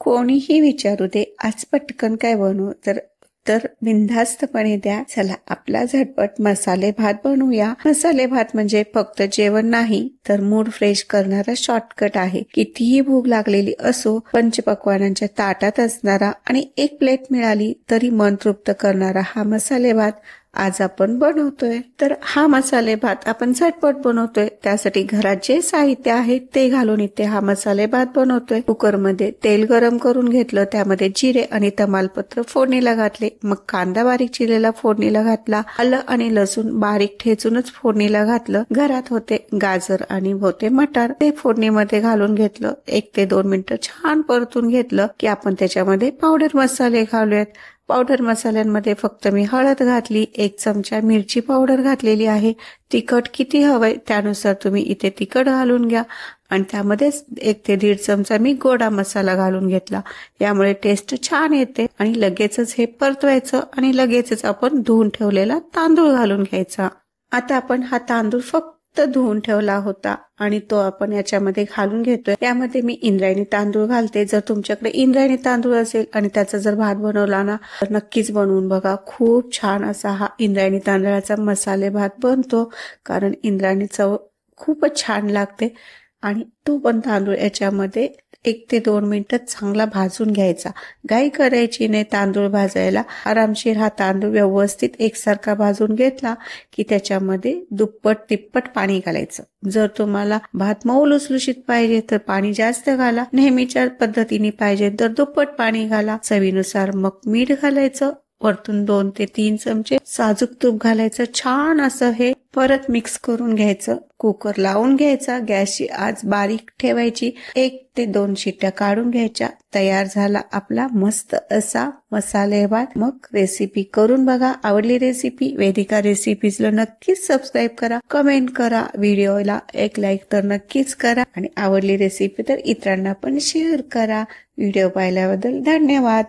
कोणीही विचारू दे आज पटकन काय बनवू, तर बिनधास्तपणे द्या. चला आपला झटपट मसाले भात बनवूया. मसाले भात म्हणजे फक्त जेवण नाही तर मूड फ्रेश करणारा शॉर्टकट आहे. कितीही भूक लागलेली असो, पंचपक्वान्नांच्या ताटात असणारा आणि एक प्लेट मिळाली तरी मन तृप्त करणारा हा मसाले भात आज आपण बनवतोय. तर हा मसाले भात आपण झटपट बनवतोय. त्यासाठी घरात जे साहित्य आहे ते घालून इथे हा मसाले भात बनवतोय. कुकरमध्ये तेल गरम करून घेतलं, त्यामध्ये जिरे आणि तमालपत्र फोडणीला घातले, मग कांदा बारीक चिरलेला फोडणीला घातला, आलं आणि लसूण बारीक ठेचूनच फोडणीला घातलं. घरात होते गाजर आणि होते मटार, ते फोडणीमध्ये घालून घेतलं. 1 ते 2 मिनिटं छान परतून घेतलं की आपण त्याच्यामध्ये पावडर मसाले घालूयात. पावडर मसाल्यांमध्ये फक्त मी हळद घातली, 1 चमचा मिरची पावडर घातलेली आहे. तिखट किती हवंय त्यानुसार तुम्ही इथे तिखट घालून घ्या आणि त्यामध्येच 1 ते 1.5 चमचा मी गोडा मसाला घालून घेतला. यामुळे टेस्ट छान येते. आणि लगेचच हे परतवायचं आणि लगेचच आपण धुवून ठेवलेला तांदूळ घालून घ्यायचा. आता आपण हा तांदूळ फक्त धुवून ठेवला होता आणि तो आपण याच्यामध्ये घालून घेतोय. यामध्ये मी इंद्रायणी तांदूळ घालते. जर तुमच्याकडे इंद्रायणी तांदूळ असेल आणि त्याचा जर भात बनवला ना तर नक्कीच बनवून बघा. खूप छान असा हा इंद्रायणी तांदळाचा मसाले भात बनतो, कारण इंद्रायणी चव खूपच छान लागते. आणि तो पण तांदूळ याच्यामध्ये 1 ते 2 मिनिटं चांगला भाजून घ्यायचा. घाई करायची नाही तांदूळ भाजायला. आरामशीर हा तांदूळ व्यवस्थित एकसारखा भाजून घेतला की त्याच्यामध्ये दुप्पट तिप्पट पाणी घालायचं. जर तुम्हाला भात मऊ लुसलुशीत पाहिजे तर पाणी जास्त घाला, नेहमीच्या पद्धतीने पाहिजे तर दुप्पट पाणी घाला. चवीनुसार मग मीठ घालायचं, वरतून 2 ते 3 चमचे साजूक तूप घालायचं. छान असं हे परत मिक्स करून घ्यायचं. कुकर लावून घ्यायचा, गॅसची आच बारीक ठेवायची, 1 ते 2 शिट्ट्या काढून घ्यायच्या. तयार झाला आपला मस्त असा मसाले भात. मग रेसिपी करून बघा. आवडली रेसिपी वेदिका रेसिपीजला नक्कीच सबस्क्राईब करा, कमेंट करा, व्हिडिओला एक लाईक तर नक्कीच करा आणि आवडली रेसिपी तर इतरांना पण शेअर करा. व्हिडिओ पाहिल्याबद्दल धन्यवाद.